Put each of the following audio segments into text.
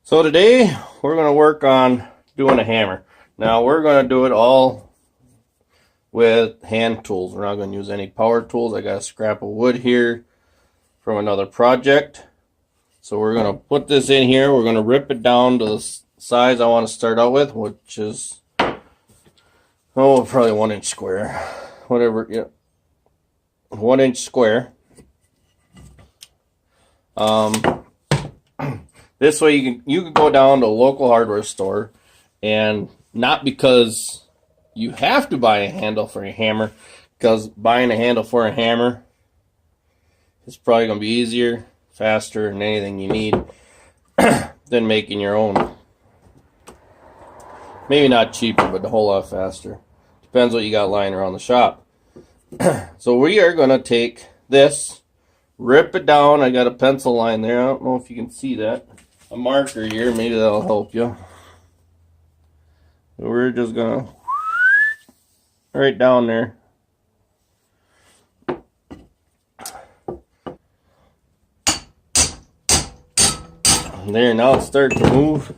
So today we're going to work on doing a hammer. Now we're going to do it all with hand tools. We're not going to use any power tools. I got a scrap of wood here from another project. So we're going to put this in here. We're going to rip it down to the size I want to start out with, which is, oh, probably 1 inch square. Whatever, yeah. 1 inch square. This way you can go down to a local hardware store, and not because you have to buy a handle for a hammer, because buying a handle for a hammer is probably going to be easier, faster, and anything you need than making your own. Maybe not cheaper, but a whole lot faster. Depends what you got lying around the shop. So we are going to take this, rip it down. I got a pencil line there. I don't know if you can see that. A marker here, maybe that'll help you. So we're just gonna right down there. There, now it's starting to move.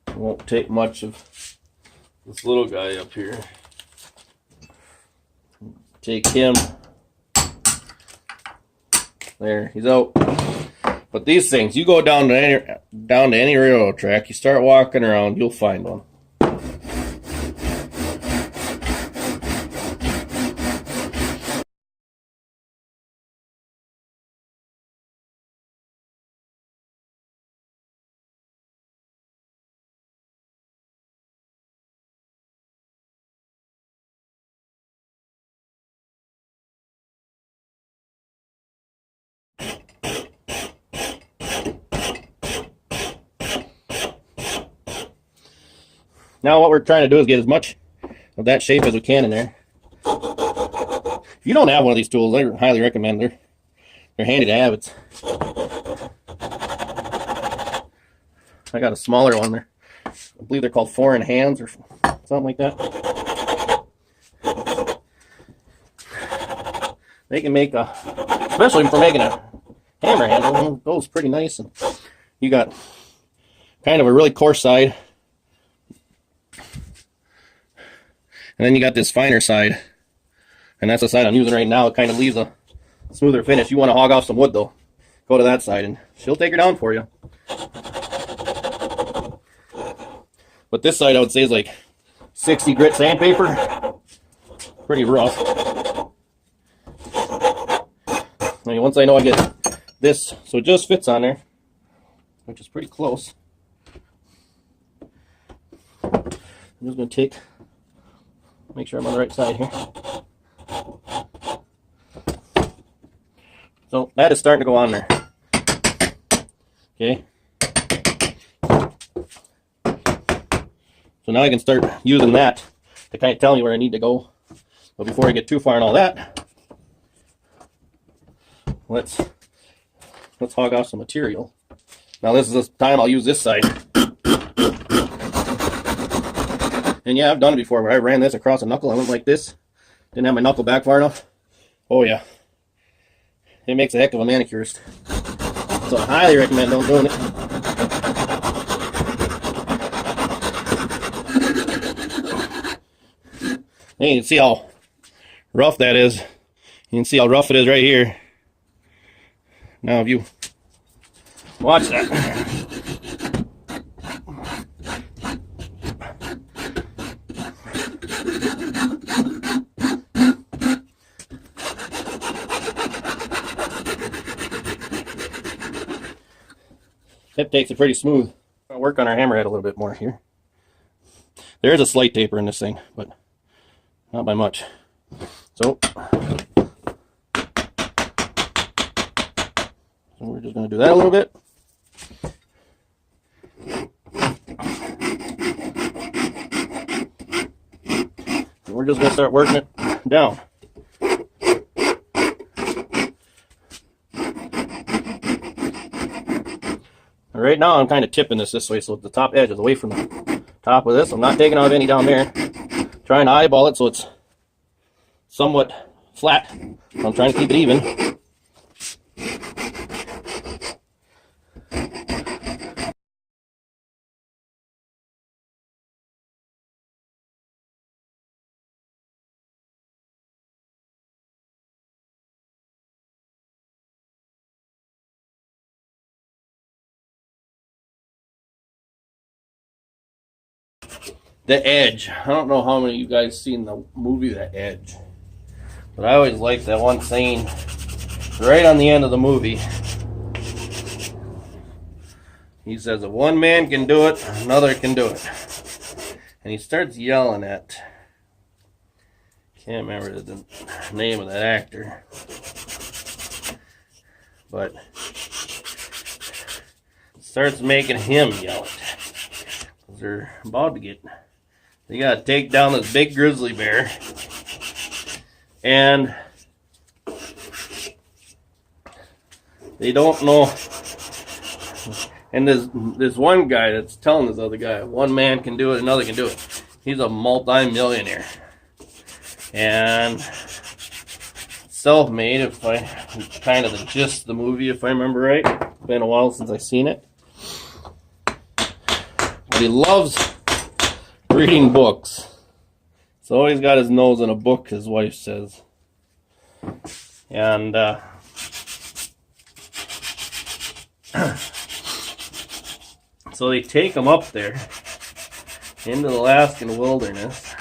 It won't take much of this little guy up here. Take him. There, he's out. But these things, you go down to any railroad track, you start walking around, you'll find one. Now what we're trying to do is get as much of that shape as we can in there. If you don't have one of these tools, I highly recommend they're handy to have. I got a smaller one there. I believe they're called 4 in hands or something like that. They can make especially for making a hammer handle, it goes pretty nice. And you got kind of a really coarse side. And then you got this finer side, and that's the side I'm using right now. It kind of leaves a smoother finish. You want to hog off some wood though, go to that side and she'll take her down for you. But this side I would say is like 60 grit sandpaper. Pretty rough. I mean, once I know I get this so it just fits on there, which is pretty close, I'm just going to make sure I'm on the right side here. So that is starting to go on there. Okay. So now I can start using that to kind of tell me where I need to go. But before I get too far in all that, let's hog off some material. Now this is the time I'll use this side. And yeah, I've done it before where I ran this across a knuckle. I went like this. Didn't have my knuckle back far enough. Oh yeah. It makes a heck of a manicurist. So I highly recommend don't doing it. And you can see how rough that is. You can see how rough it is right here. Now if you watch that. It takes it pretty smooth. I'll work on our hammerhead a little bit more here. There is a slight taper in this thing, but not by much. So we're just going to do that a little bit. And we're just going to start working it down. Right now I'm kind of tipping this way so the top edge is away from the top of this. I'm not taking off any down there. Trying to eyeball it so it's somewhat flat. I'm trying to keep it even. The Edge. I don't know how many of you guys seen the movie The Edge, but I always like that one scene right on the end of the movie. He says, if one man can do it, another can do it. And he starts yelling at, can't remember the name of that actor, but starts making him yell it. Because they're about to get, they got to take down this big grizzly bear. And they don't know. And this one guy that's telling this other guy, one man can do it, another can do it. He's a multi-millionaire. And self-made, if I kind of the gist of the movie, if I remember right. It's been a while since I've seen it. But he loves reading books. He's always got his nose in a book, his wife says. And so they take him up there into the Alaskan wilderness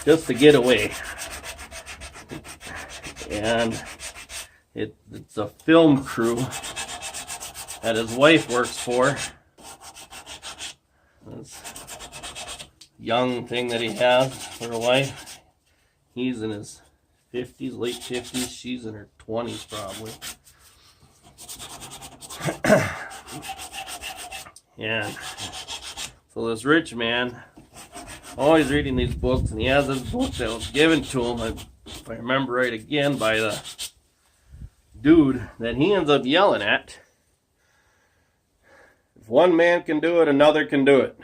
just to get away. And it's a film crew that his wife works for. This young thing that he has for a wife. He's in his 50s, late 50s. She's in her 20s probably. Yeah. So this rich man, always reading these books, and he has this book that was given to him, if I remember right again, by the dude that he ends up yelling at. If one man can do it, another can do it.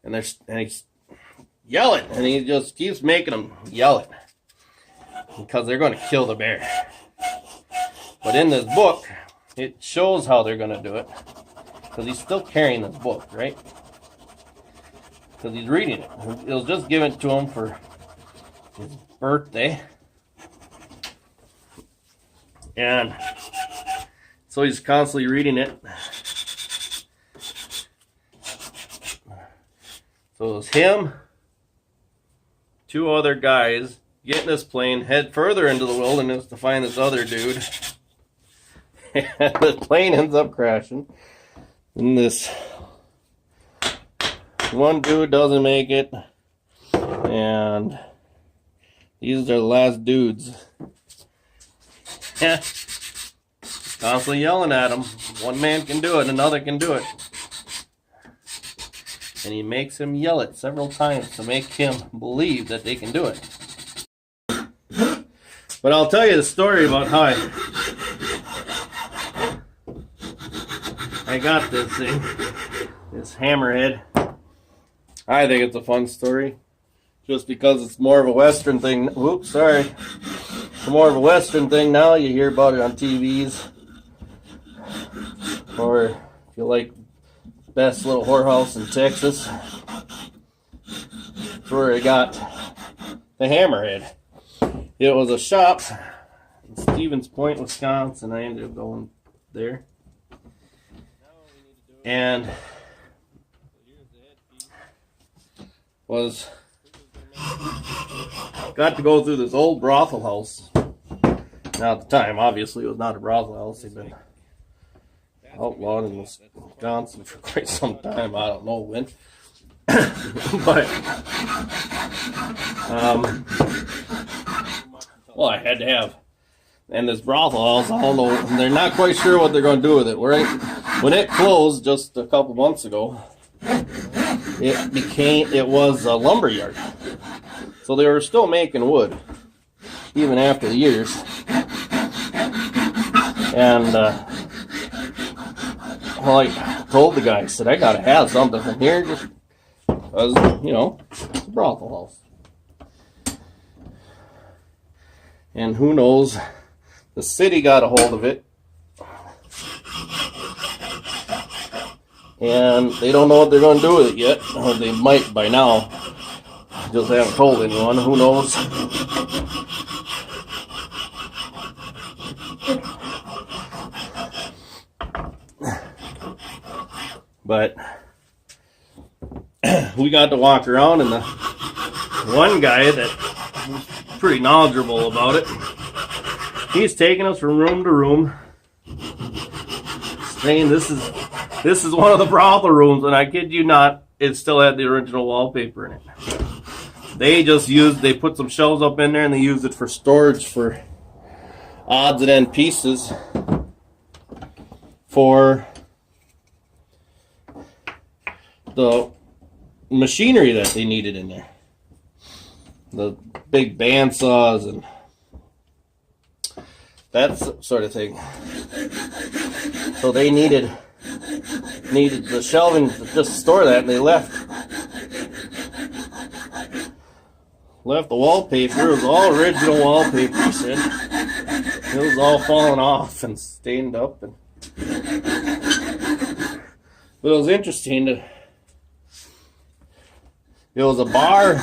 And he's yelling, and he just keeps making them yell it. Because they're going to kill the bear. But in this book, it shows how they're going to do it. Because he's still carrying this book, right? Because he's reading it. It was just given to him for his birthday. And so he's constantly reading it. So it was him, two other guys, get in this plane, head further into the wilderness to find this other dude. And the plane ends up crashing. And this one dude doesn't make it. And these are the last dudes. Yeah. Constantly yelling at him. One man can do it, another can do it. And he makes him yell it several times to make him believe that they can do it. But I'll tell you the story about how I got this thing, this hammerhead. I think it's a fun story, just because it's more of a Western thing. Whoops, sorry. It's more of a Western thing now. You hear about it on TVs, or if you like Best Little Whorehouse in Texas, that's where I got the hammerhead. It was a shop in Stevens Point, Wisconsin. I ended up going there. And got to go through this old brothel house. Now at the time, obviously, it was not a brothel house. They'd been outlawed in Wisconsin for quite some time. I don't know when. But well, I had to have. And this brothel house, I don't know, they're not quite sure what they're going to do with it. When it closed just a couple months ago, it was a lumber yard. So they were still making wood, even after the years. And well, I told the guy, I said, I got to have something from here, just because, you know, it's a brothel house. And who knows, the city got a hold of it. And they don't know what they're going to do with it yet. Or they might by now. Just haven't told anyone. Who knows? But we got to walk around, and the one guy that was pretty knowledgeable about it, he's taking us from room to room, saying this is one of the brothel rooms, and I kid you not, it still had the original wallpaper in it. They put some shelves up in there, and they used it for storage for odds and end pieces for the machinery that they needed in there. The big bandsaws and that sort of thing. So they needed the shelving to just store that, and they left the wallpaper. It was all original wallpaper, he said. It was all falling off and stained up. But it was interesting to... It was a bar.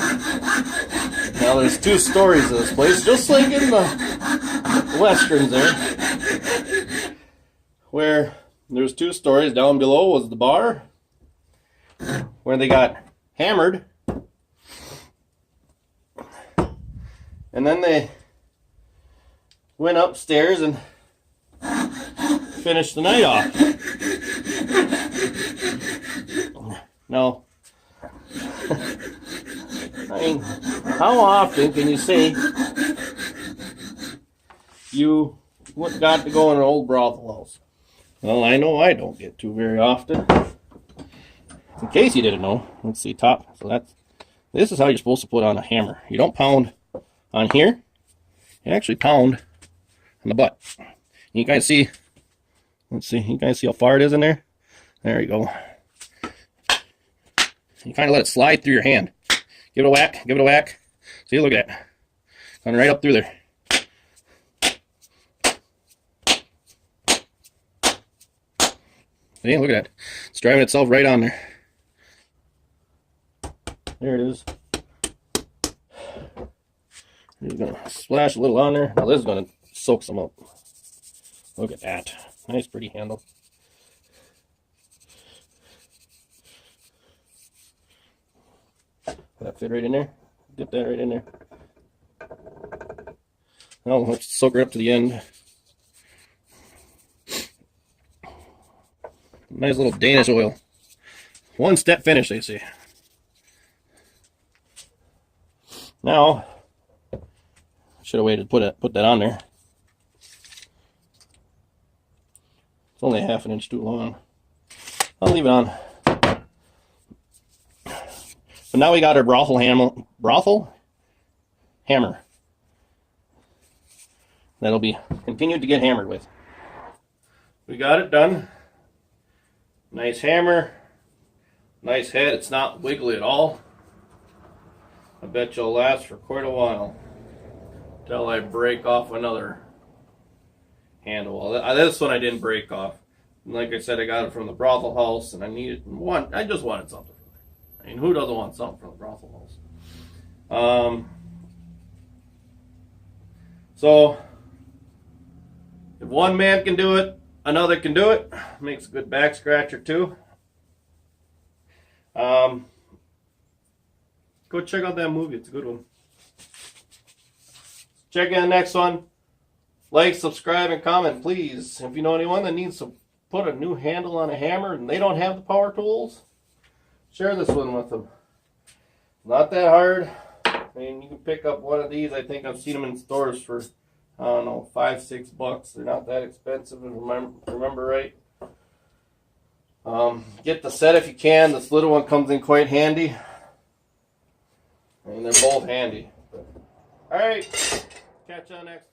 Now there's 2 stories of this place, just like in the westerns there, where there's 2 stories. Down below was the bar, where they got hammered, and then they went upstairs and finished the night off. Now, I mean, how often can you say you got to go in an old brothel house? Well, I know I don't get to very often. In case you didn't know, let's see, top. So this is how you're supposed to put on a hammer. You don't pound on here. You actually pound on the butt. You guys see, let's see, you guys see how far it is in there? There you go. You kind of let it slide through your hand. Give it a whack, give it a whack. See, look at that. Going right up through there. See, look at that. It's driving itself right on there. There it is. Just gonna splash a little on there. Now this is gonna soak some up. Look at that. Nice pretty handle. That fit right in there. Dip that right in there. Now let's soak her up to the end. Nice little Danish oil. 1 step finish, they say. Now, I should have waited to put that on there. It's only a ½ inch too long. I'll leave it on. But now we got our brothel hammer. That'll be continued to get hammered with. We got it done. Nice hammer. Nice head. It's not wiggly at all. I bet you'll last for quite a while till I break off another handle. Well, this one I didn't break off. And like I said, I got it from the brothel house, and I just wanted something. I mean, who doesn't want something from the brothel house? So, if one man can do it, another can do it. Makes a good back scratcher too. Go check out that movie. It's a good one. Check in the next one. Like, subscribe, and comment, please. If you know anyone that needs to put a new handle on a hammer and they don't have the power tools, share this one with them. Not that hard. I mean, you can pick up one of these. I think I've seen them in stores for, I don't know, $5-6. They're not that expensive, if I remember right. Get the set if you can. This little one comes in quite handy. I mean, they're both handy. Alright, catch you on next time.